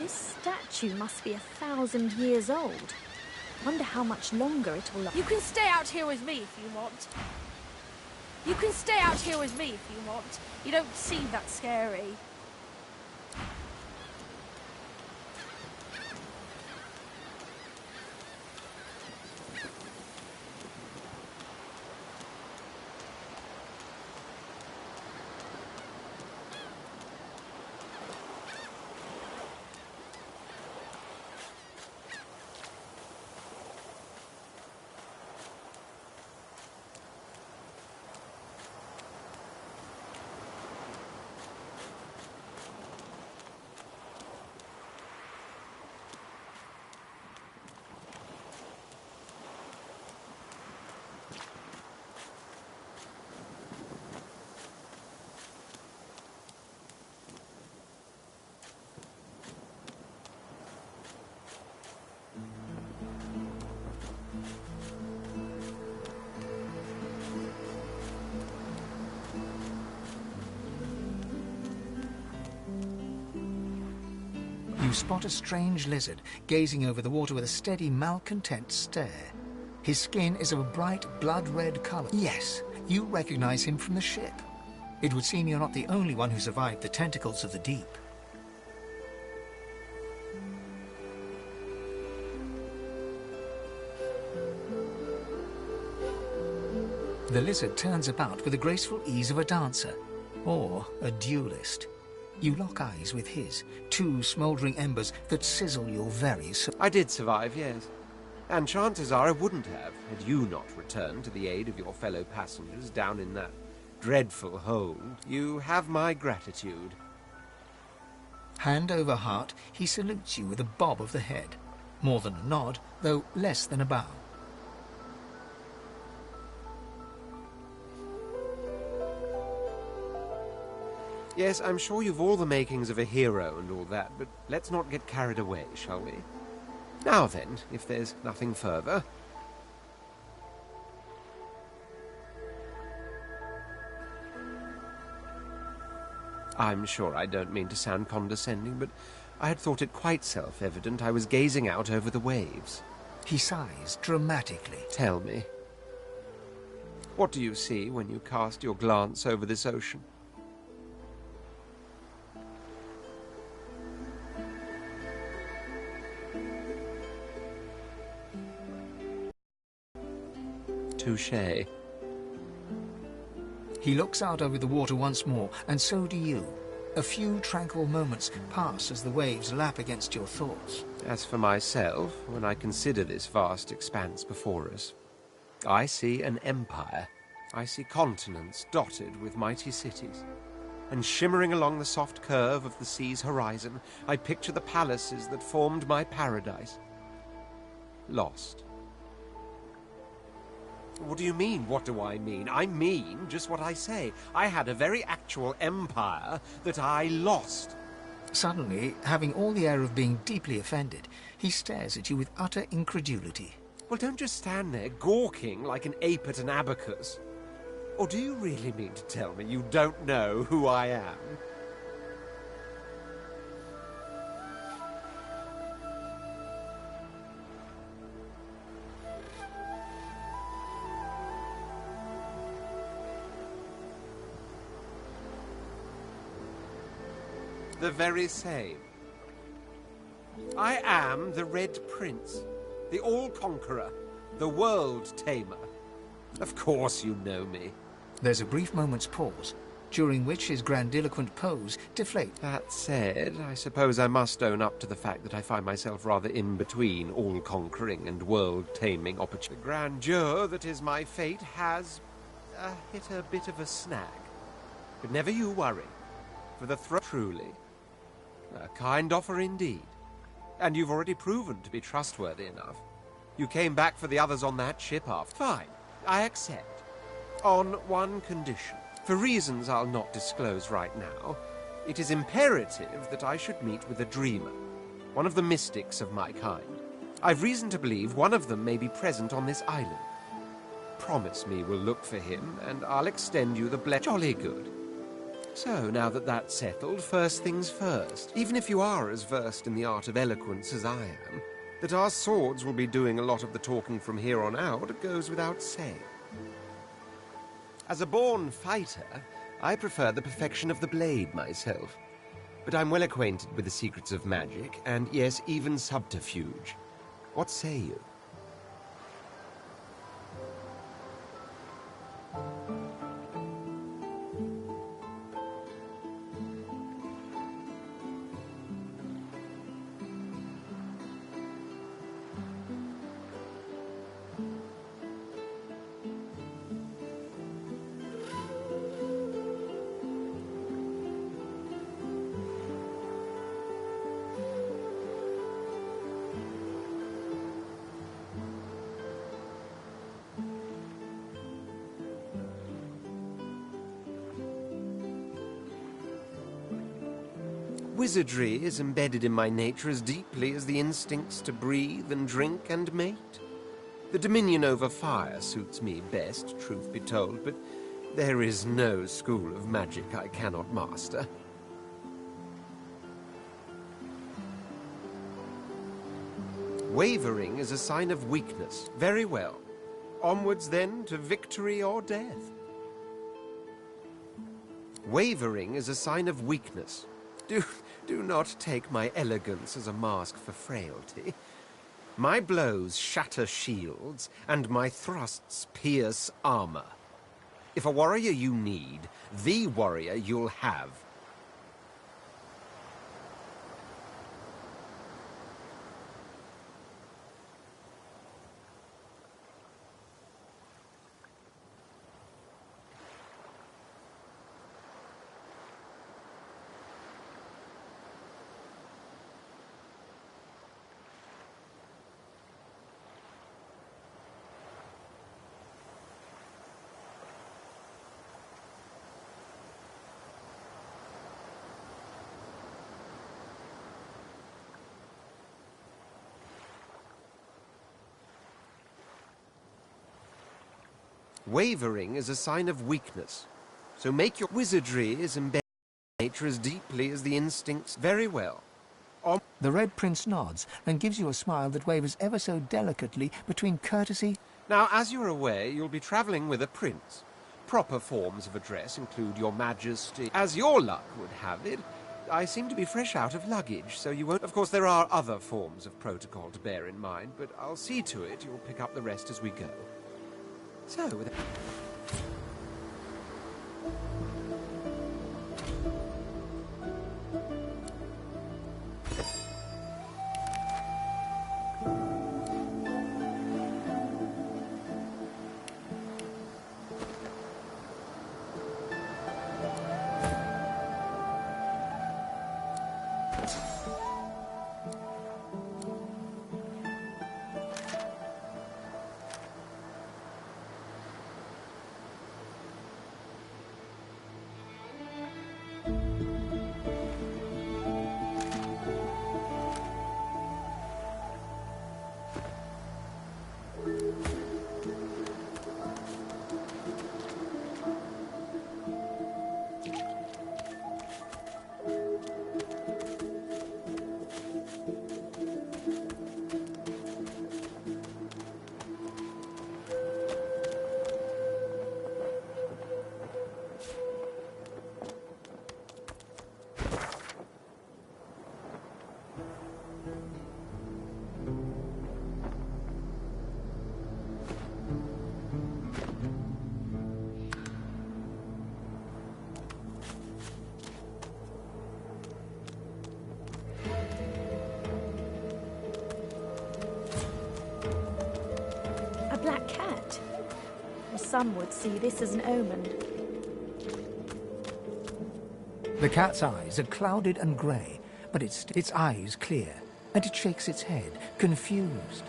This statue must be 1,000 years old. Wonder how much longer it'll last. You can stay out here with me if you want. You can stay out here with me if you want. You don't seem that scary. You spot a strange lizard gazing over the water with a steady, malcontent stare. His skin is of a bright, blood-red colour. Yes, you recognize him from the ship. It would seem you're not the only one who survived the tentacles of the deep. The lizard turns about with the graceful ease of a dancer, or a duelist. You lock eyes with his, two smouldering embers that sizzle your very soul. I did survive, yes. And chances are I wouldn't have, had you not returned to the aid of your fellow passengers down in that dreadful hole. You have my gratitude. Hand over heart, he salutes you with a bob of the head. More than a nod, though less than a bow. Yes, I'm sure you've all the makings of a hero and all that, but let's not get carried away, shall we? Now then, if there's nothing further... I'm sure I don't mean to sound condescending, but I had thought it quite self-evident I was gazing out over the waves. He sighs dramatically. Tell me, what do you see when you cast your glance over this ocean? Touché. He looks out over the water once more, and so do you. A few tranquil moments pass as the waves lap against your thoughts. As for myself, when I consider this vast expanse before us, I see an empire. I see continents dotted with mighty cities. And shimmering along the soft curve of the sea's horizon, I picture the palaces that formed my paradise. Lost. What do you mean, what do I mean? I mean just what I say. I had a very actual empire that I lost. Suddenly, having all the air of being deeply offended, he stares at you with utter incredulity. Well, don't just stand there gawking like an ape at an abacus. Or do you really mean to tell me you don't know who I am? The very same. I am the Red Prince, the All-Conqueror, the World-Tamer. Of course you know me. There's a brief moment's pause, during which his grandiloquent pose deflates. That said, I suppose I must own up to the fact that I find myself rather in between all-conquering and world-taming opportunity. The grandeur that is my fate has hit a bit of a snag. But never you worry, for the truly... a kind offer indeed. And you've already proven to be trustworthy enough. You came back for the others on that ship after. Fine, I accept. On one condition. For reasons I'll not disclose right now, it is imperative that I should meet with a dreamer. One of the mystics of my kind. I've reason to believe one of them may be present on this island. Promise me we'll look for him, and I'll extend you the blessing. Jolly good. So, now that that's settled, first things first. Even if you are as versed in the art of eloquence as I am, that our swords will be doing a lot of the talking from here on out goes without saying. As a born fighter, I prefer the perfection of the blade myself. But I'm well acquainted with the secrets of magic, and yes, even subterfuge. What say you? Wizardry is embedded in my nature as deeply as the instincts to breathe and drink and mate. The dominion over fire suits me best, truth be told, but there is no school of magic I cannot master. Wavering is a sign of weakness. Very well. Onwards then to victory or death. Wavering is a sign of weakness. Do not take my elegance as a mask for frailty. My blows shatter shields, and my thrusts pierce armor. If a warrior you need, the warrior you'll have. Wavering is a sign of weakness. So make your wizardry is embedded in nature as deeply as the instincts. Very well. The Red Prince nods and gives you a smile that wavers ever so delicately between courtesy. Now, as you're aware, you'll be traveling with a prince. Proper forms of address include Your Majesty. As your luck would have it, I seem to be fresh out of luggage, so you won't... Of course, there are other forms of protocol to bear in mind, but I'll see to it you'll pick up the rest as we go. So, with... Black cat. Some would see this as an omen. The cat's eyes are clouded and grey, but its eyes clear, and it shakes its head, confused.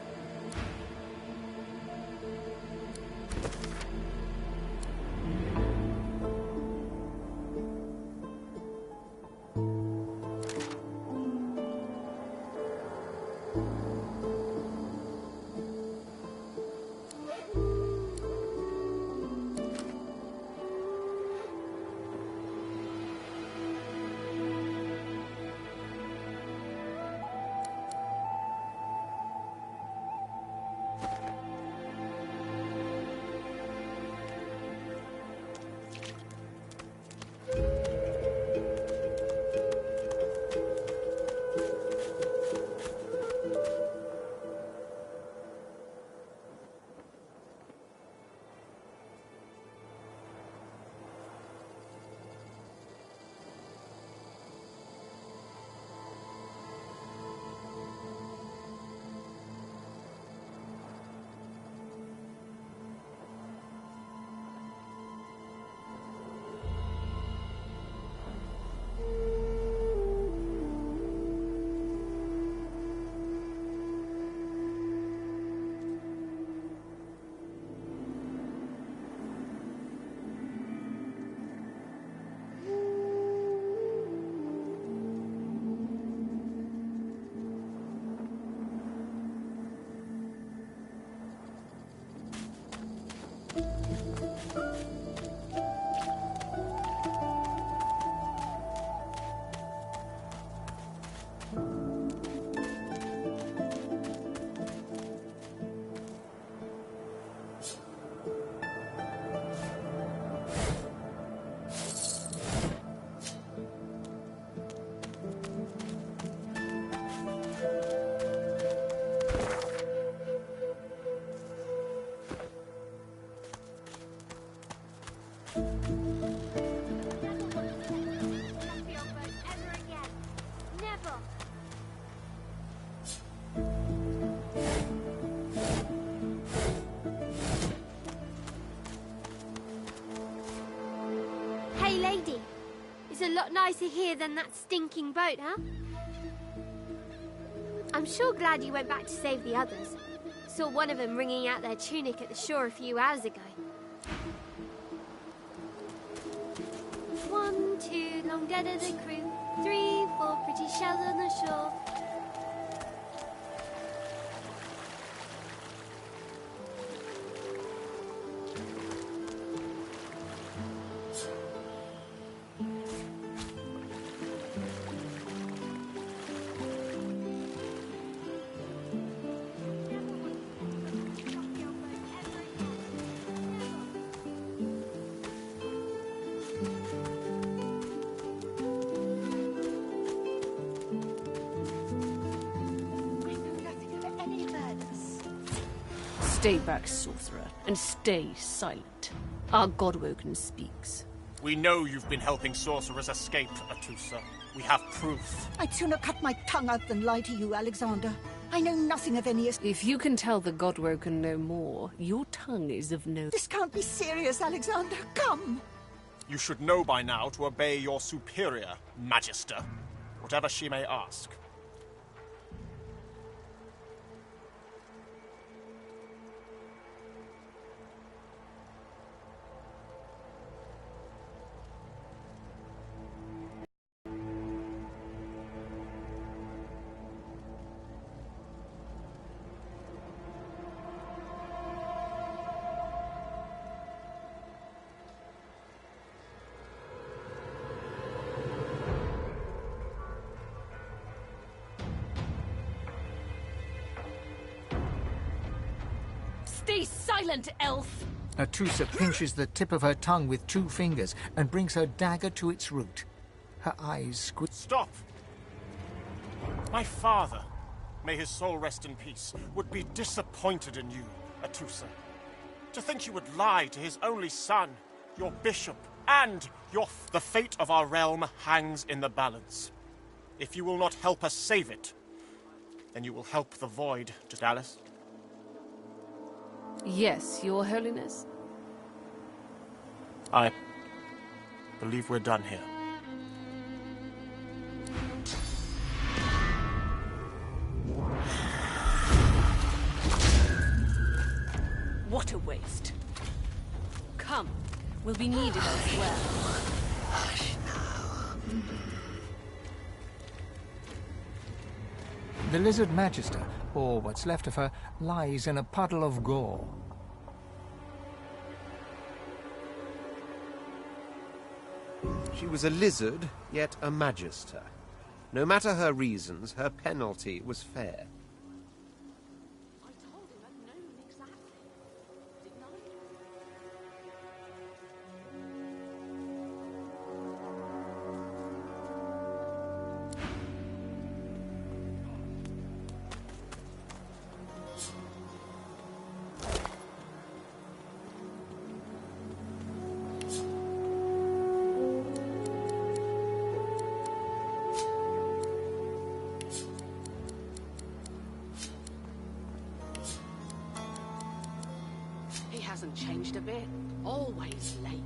nicer here than that stinking boat, huh? I'm sure glad you went back to save the others. Saw one of them wringing out their tunic at the shore a few hours ago. 1, 2, long dead of the crew. 3, 4, pretty shells on the shore. Stay back, sorcerer, and stay silent. Our Godwoken speaks. We know you've been helping sorcerers escape, Atusa. We have proof. I'd sooner cut my tongue out than lie to you, Alexander. I know nothing of any... If you can tell the Godwoken no more, your tongue is of no... This can't be serious, Alexander. Come! You should know by now to obey your superior, Magister, whatever she may ask. Stay silent, elf! Atusa pinches the tip of her tongue with 2 fingers and brings her dagger to its root. Her eyes squint. Stop! My father, may his soul rest in peace, would be disappointed in you, Atusa. To think you would lie to his only son, your bishop, and the fate of our realm hangs in the balance. If you will not help us save it, then you will help the void, just Alice. Yes, your holiness. I believe we're done here. What a waste. Come, we'll be needed elsewhere. Hush now. The Lizard Magister, or what's left of her, lies in a puddle of gore. She was a lizard, yet a magister. No matter her reasons, her penalty was fair. Hasn't changed a bit. Always late.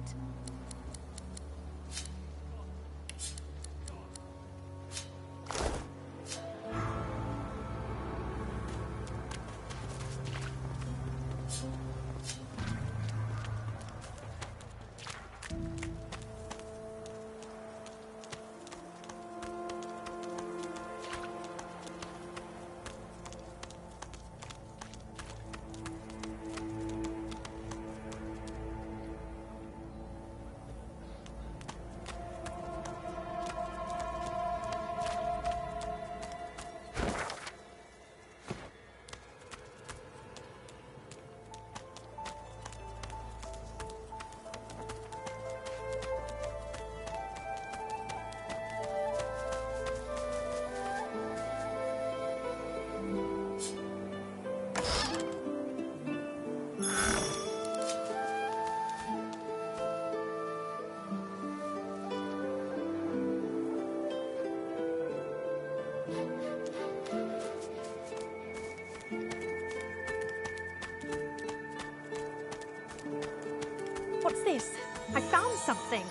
What's this? I found something.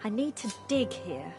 I need to dig here.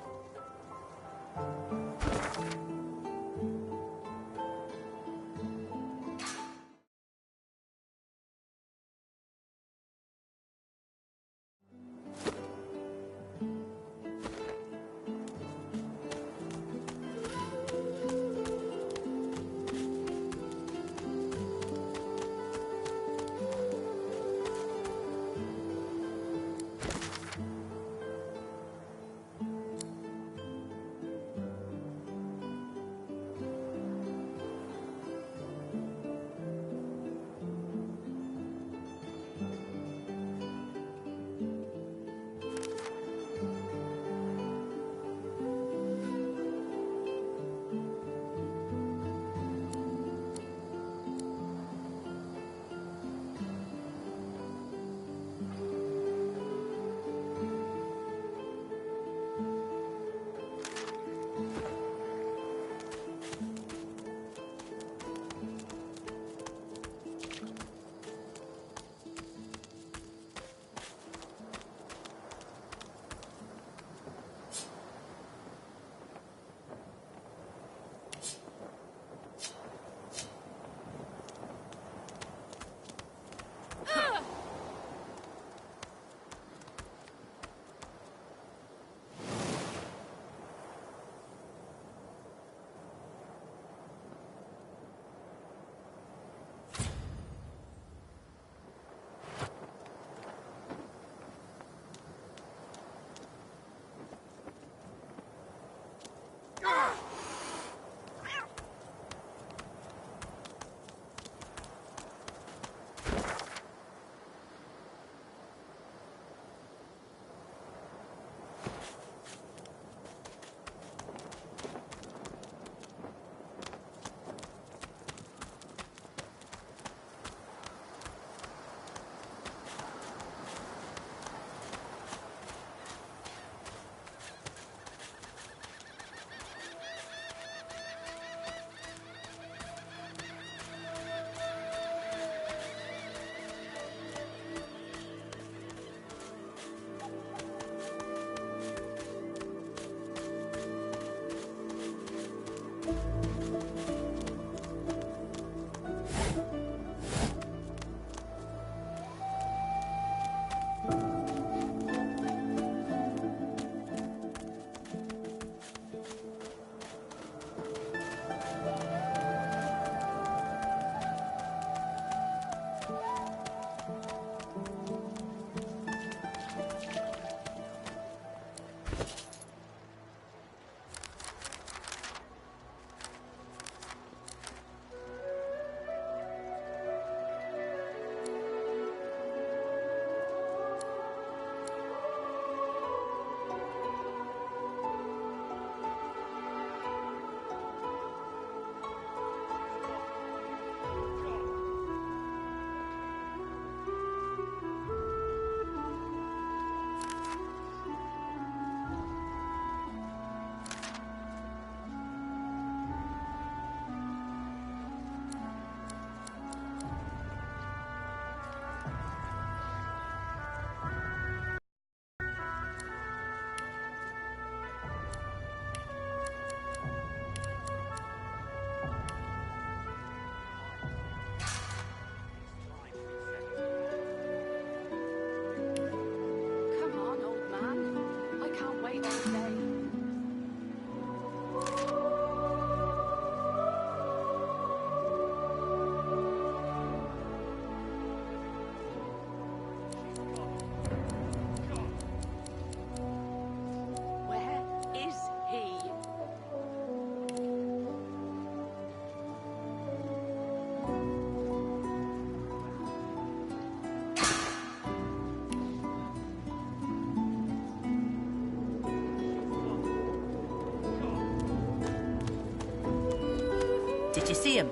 Did you see 'em?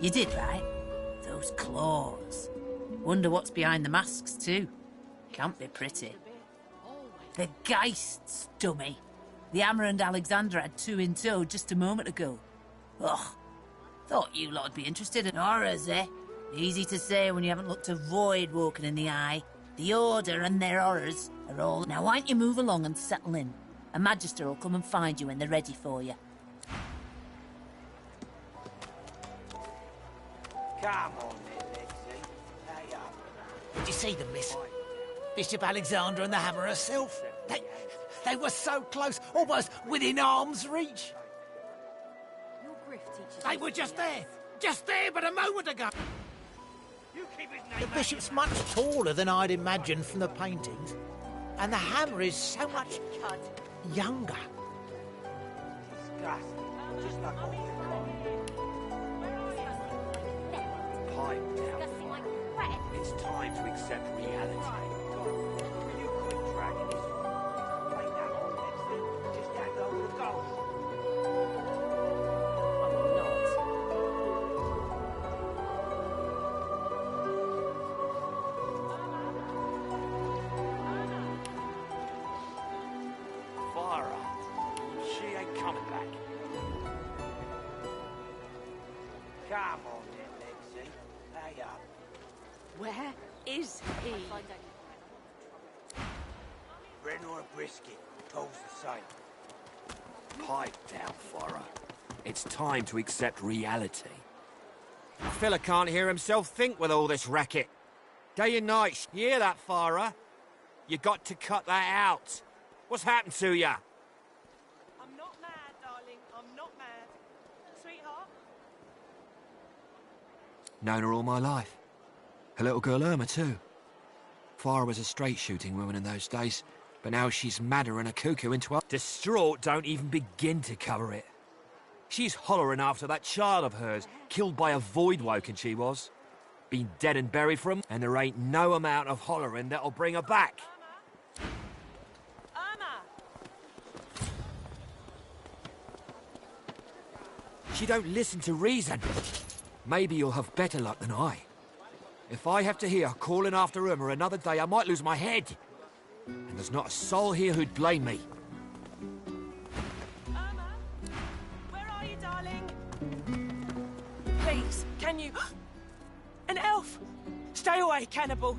You did, right? Those claws. Wonder what's behind the masks, too. Can't be pretty. The Geists, dummy. The Hammer and Alexander had two in tow just a moment ago. Ugh. Thought you lot'd be interested in horrors, eh? Easy to say when you haven't looked a void walking in the eye. The Order and their horrors. are all... Now, why don't you move along and settle in? A magister will come and find you when they're ready for you. Come on then, Lexi. Hey up. Did you see them, miss? Bishop Alexander and the Hammer herself. They were so close, almost within arm's reach. They were just there but a moment ago. The bishop's much taller than I'd imagined from the paintings, and the Hammer is so much younger. Disgusting. Just like all pipe down. It's time to accept reality. Will you quit dragging this on? Ain't that on, Lexi? Just hand over the gold. Come on then, Lexi. Hey up. Where is he? Renor Brisket, toes the same. Pipe down, Farah. It's time to accept reality. The fella can't hear himself think with all this racket. Day and night, you hear that, Farah? You got to cut that out. What's happened to you? I'm not mad, darling. I'm not mad. Sweetheart? Known her all my life. Her little girl Irma, too. Farah was a straight-shooting woman in those days, but now she's madder than a cuckoo into a... Distraught don't even begin to cover it. She's hollering after that child of hers, killed by a void-woken she was. Been dead and buried for 'em, and there ain't no amount of hollering that'll bring her back. She don't listen to reason. Maybe you'll have better luck than I. If I have to hear calling after Irma another day, I might lose my head. And there's not a soul here who'd blame me. Irma? Where are you, darling? Please, can you... An elf! Stay away, cannibal.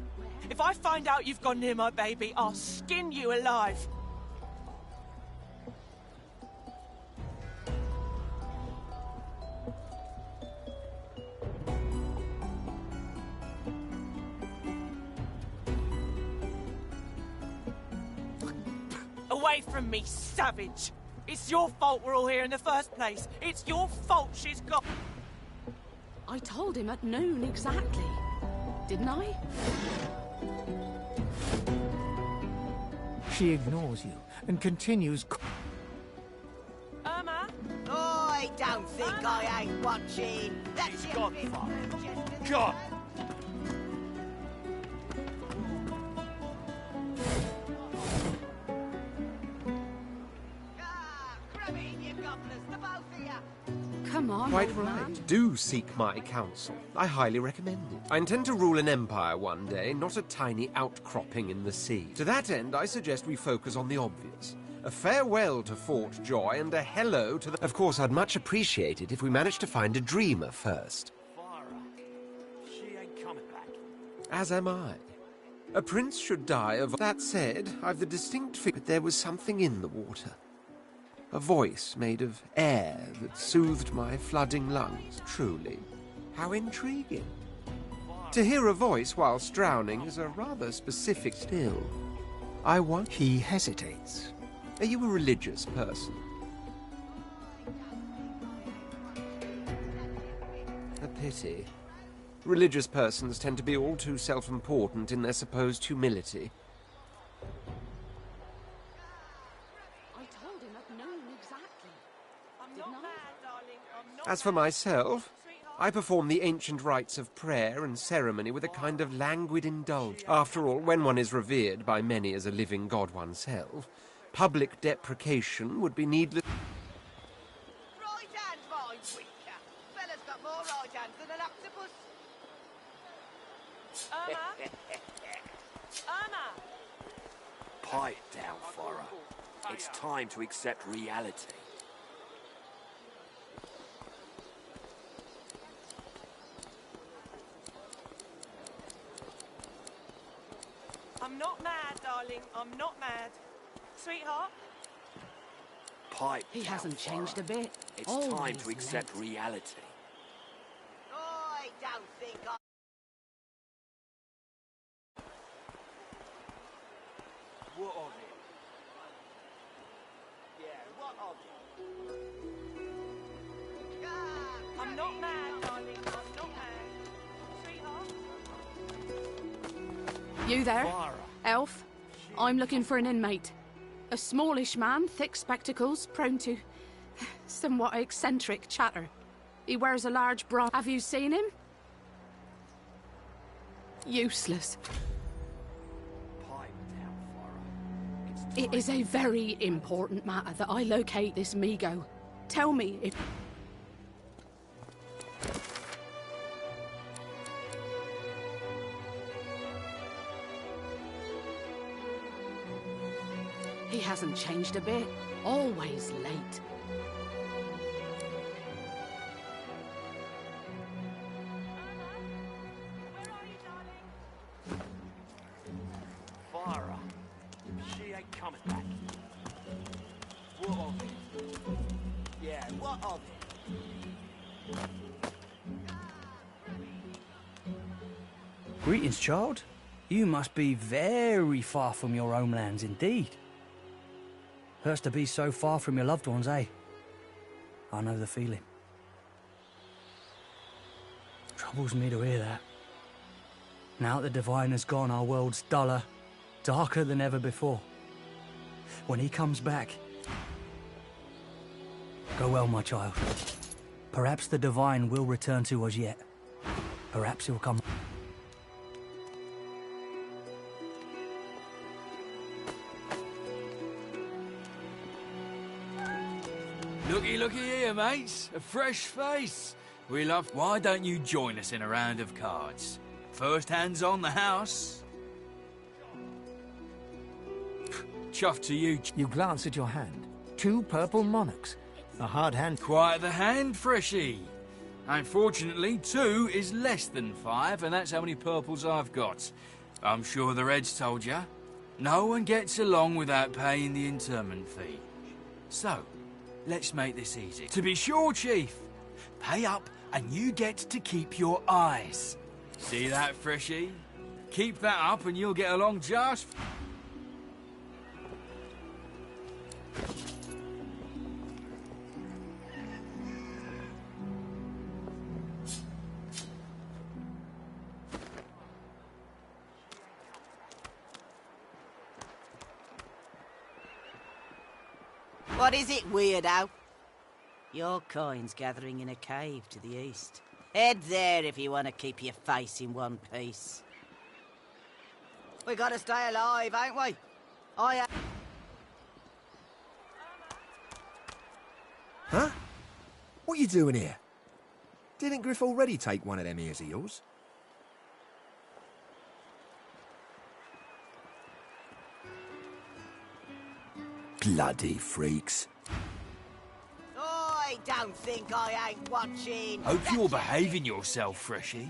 If I find out you've gone near my baby, I'll skin you alive. Away from me, savage! It's your fault we're all here in the first place. It's your fault she's got... I told him at noon exactly, didn't I? She ignores you and continues... Irma? I don't think I ain't watching. That's He's gone, Father. God! Come on, Quite old right. man. Do seek my counsel. I highly recommend it. I intend to rule an empire one day, not a tiny outcropping in the sea. To that end, I suggest we focus on the obvious. A farewell to Fort Joy and a hello to the... Of course, I'd much appreciate it if we managed to find a dreamer first. She ain't coming back. As am I. A prince should die of... That said, I've the distinct feeling that there was something in the water. A voice made of air that soothed my flooding lungs, truly. How intriguing. To hear a voice whilst drowning is a rather specific still. I want... He hesitates. Are you a religious person? A pity. Religious persons tend to be all too self-important in their supposed humility. As for myself, I perform the ancient rites of prayer and ceremony with a kind of languid indulgence. After all, when one is revered by many as a living god oneself, public deprecation would be needless. Right hand, my weaker. Fella's got more right hands than an octopus. Irma? Irma? Pipe down, Farah. It's time to accept reality. I'm not mad, darling. I'm not mad. Sweetheart? Pipe He down, hasn't changed a Farah. bit. It's time Always to accept late. reality. I don't think I... What of it? Yeah, what of it? I'm not mad, darling. I'm not mad. Sweetheart? You there? Farah. Elf? I'm looking for an inmate. A smallish man, thick spectacles, prone to somewhat eccentric chatter. He wears a large bra. Have you seen him? Useless. Pipe down, Farah. It's It is a very important matter that I locate this Migo. Tell me if... He hasn't changed a bit. Always late. Farah. She ain't coming back. What of it? Yeah, what of it? Greetings, child. You must be very far from your homelands indeed. Hurts to be so far from your loved ones, eh? I know the feeling. Troubles me to hear that. Now that the Divine has gone, our world's duller, darker than ever before. When he comes back... Go well, my child. Perhaps the Divine will return to us yet. Perhaps he'll come... Looky here, mates. A fresh face. We love... Why don't you join us in a round of cards? First hands on the house. Chuff to you. You glance at your hand. 2 purple monarchs. A hard hand. Quite the hand, Freshie. Unfortunately, 2 is less than 5, and that's how many purples I've got. I'm sure the Reds told ya. No one gets along without paying the interment fee. So, let's make this easy. To be sure, Chief. Pay up, and you get to keep your eyes. See that, Freshie? Keep that up, and you'll get along just... What is it, weirdo? Your coin's gathering in a cave to the east. Head there if you want to keep your face in one piece. We gotta stay alive, ain't we? Huh? What you doing here? Didn't Griff already take one of them ears of yours? Bloody freaks. I don't think I ain't watching. Hope you're behaving yourself, Freshie.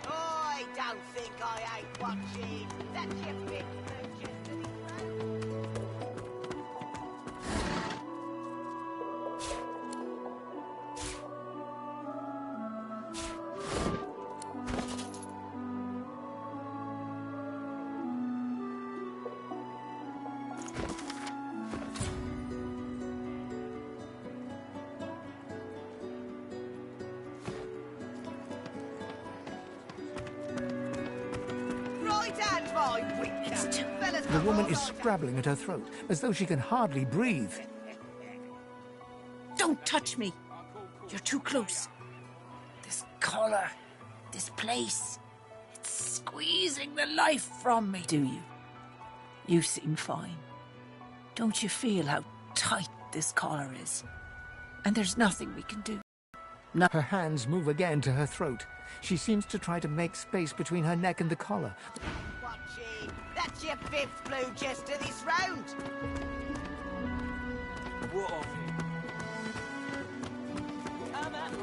I don't think I ain't watching. That's your big The woman is scrabbling at her throat, as though she can hardly breathe. Don't touch me. You're too close. This collar, this place, it's squeezing the life from me. Do you? You seem fine. Don't you feel how tight this collar is? And there's nothing we can do. No. Her hands move again to her throat. She seems to try to make space between her neck and the collar. the 5th Blue Jester this round. What of him?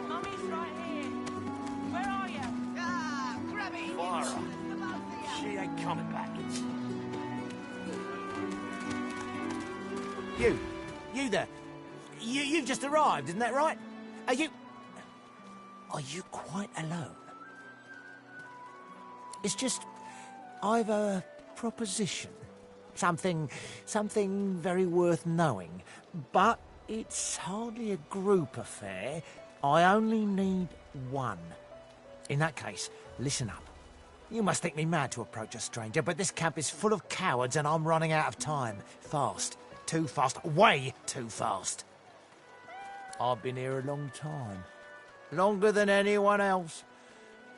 Mummy's right here. Where are you? Ah, grab it! Fire her. She ain't coming back. You there. You've just arrived, isn't that right? Are you quite alone? It's just, I've a proposition. Something very worth knowing. But it's hardly a group affair. I only need one. In that case, listen up. You must think me mad to approach a stranger, but this camp is full of cowards and I'm running out of time. Fast. Too fast. Way too fast. I've been here a long time. Longer than anyone else.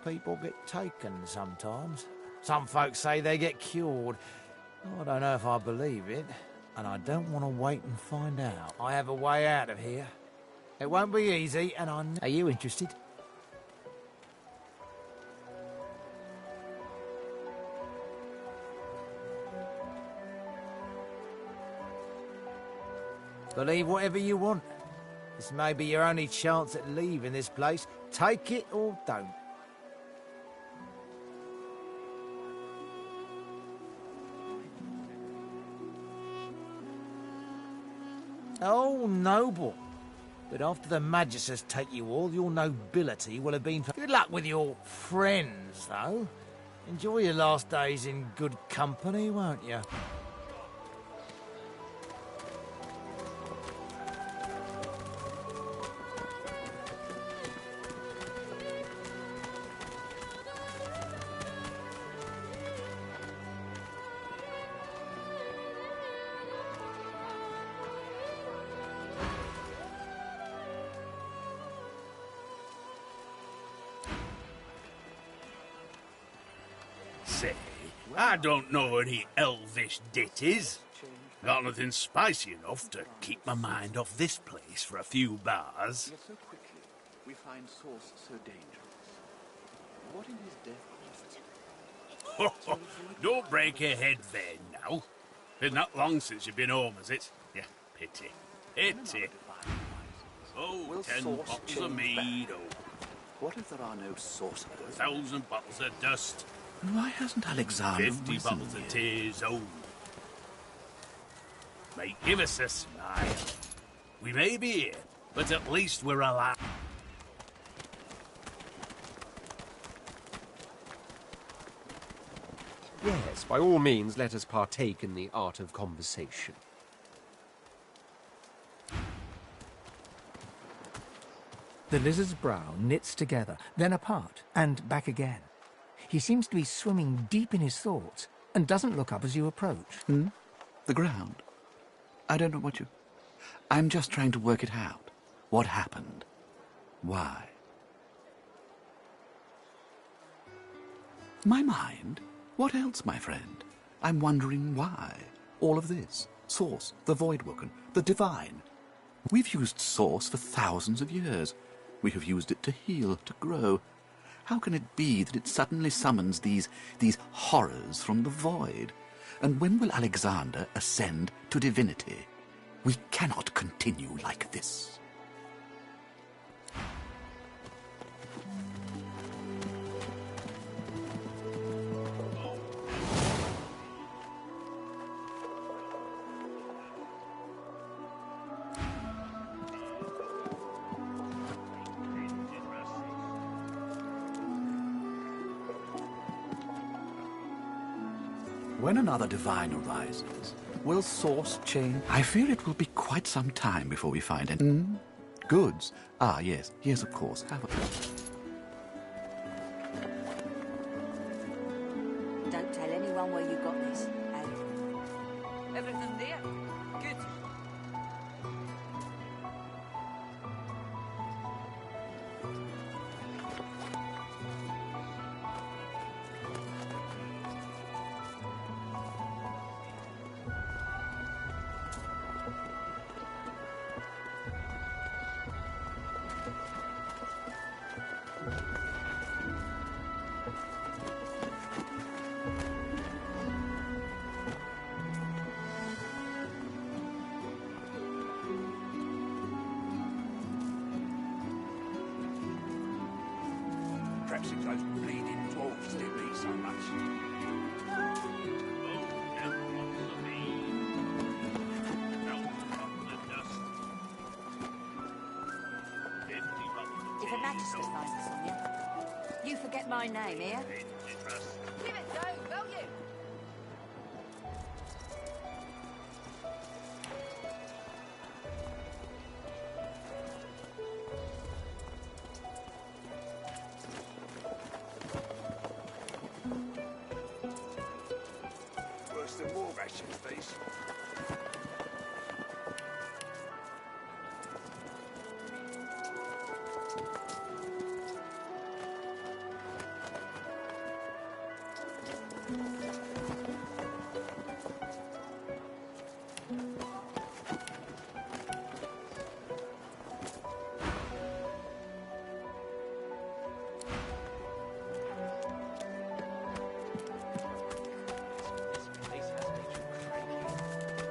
People get taken sometimes. Some folks say they get cured. I don't know if I believe it, and I don't want to wait and find out. I have a way out of here. It won't be easy, and Are you interested? Believe whatever you want. This may be your only chance at leaving this place. Take it or don't. Oh, noble. But after the Magisters take you all your nobility will have been for... Good luck with your friends, though. Enjoy your last days in good company, won't you? Say, I don't know any elvish ditties. Got nothing spicy enough to keep my mind off this place for a few bars. Yet so quickly we find source so dangerous. What in his death Don't break your head there now. Been that long since you've been home, has it? Yeah, pity. Pity. Oh, 10 bottles of mead, What if there are no sorcerers? 1,000 bottles of dust. Why hasn't Alexander 50 bottles of tears, Mate, give us a smile. We may be here, but at least we're alive. Yes, by all means, let us partake in the art of conversation. The lizard's brow knits together, then apart, and back again. He seems to be swimming deep in his thoughts, and doesn't look up as you approach. The ground? I don't know what you... I'm just trying to work it out. What happened? Why? My mind? What else, my friend? I'm wondering why. All of this. Source, the Voidwoken, the Divine. We've used Source for thousands of years. We have used it to heal, to grow. How can it be that it suddenly summons these horrors from the void? And when will Alexander ascend to divinity? We cannot continue like this. When another divine arises, will Source change? I fear it will be quite some time before we find any... Goods? Ah, yes. Yes, of course. Have a... Don't tell anyone where you got this, Ali. Everything there? Good. if those bleeding dwarfs did me so much. If a magister finds us on you, you forget my name, here? Give it go, will you? Worse than war rations, these.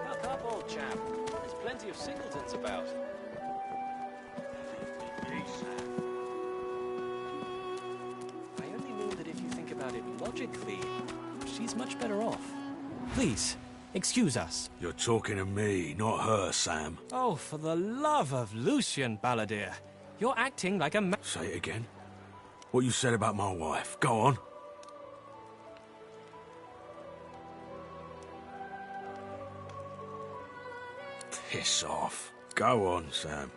Buck up, old chap. There's plenty of singletons about. I only mean that if you think about it logically, she's much better off. Please, excuse us. You're talking to me, not her, Sam. Oh, for the love of Lucian, Balladeer. You're acting like a ma— Say it again. What you said about my wife. Go on. Piss off. Go on, Sam.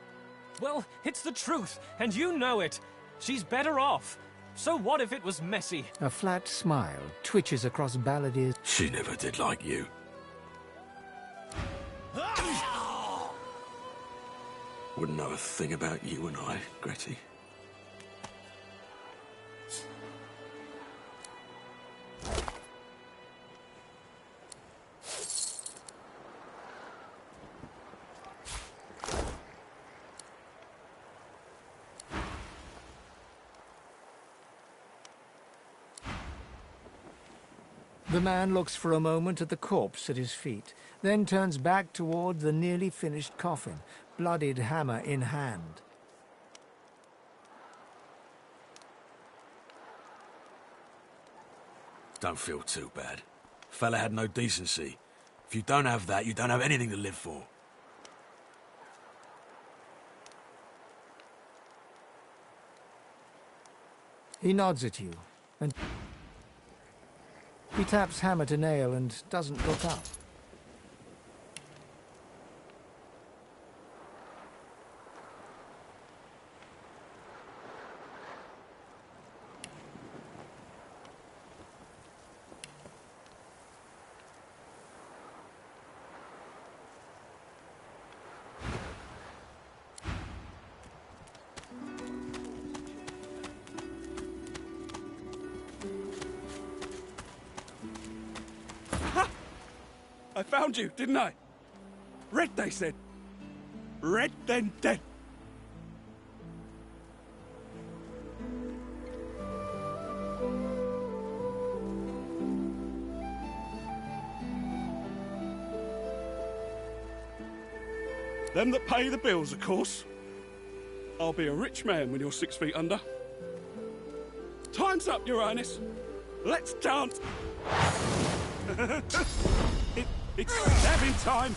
Well, it's the truth, and you know it. She's better off. So what if it was messy? A flat smile twitches across Balladier's... She never did like you. Wouldn't know a thing about you and I, Gretty. The man looks for a moment at the corpse at his feet, then turns back toward the nearly finished coffin, bloodied hammer in hand. Don't feel too bad. Fella had no decency. If you don't have that, you don't have anything to live for. He nods at you, and he taps hammer to nail and doesn't look up. I found you, didn't I? Red, they said. Red, then dead. Them that pay the bills, of course. I'll be a rich man when you're 6 feet under. Time's up, Your Highness. Let's dance. It's stabbing time.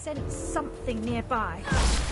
sense something nearby.